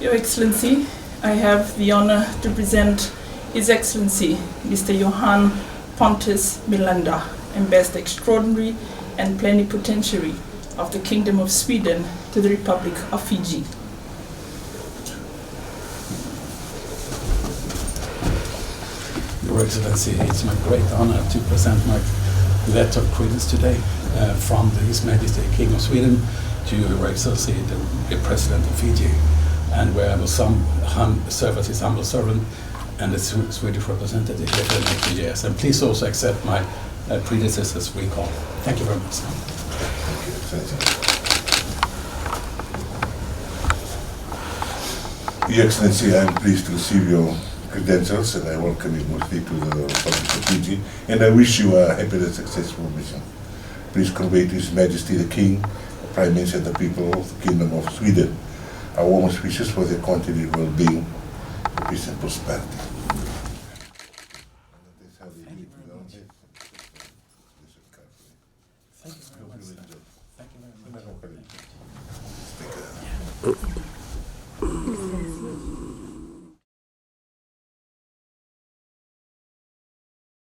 Your Excellency, I have the honor to present His Excellency, Mr. Johan Pontus Melander, Ambassador Extraordinary and Plenipotentiary of the Kingdom of Sweden to the Republic of Fiji. Your Excellency, it's my great honor to present my letter of credence today from His Majesty King of Sweden to Your Excellency, the President of Fiji, and where I will serve as his humble servant and the Swedish representative here for the next 2 years. And please also accept my predecessor's recall. Thank you very much. Your Excellency, I am pleased to receive your credentials and I welcome you mostly to the Republic of Fiji, and I wish you a happy and successful mission. Please convey to His Majesty the King, the Prime Minister and the people of the Kingdom of Sweden our warmest wishes for their continued well-being, peace and prosperity. Thank you very much. Thank you very much.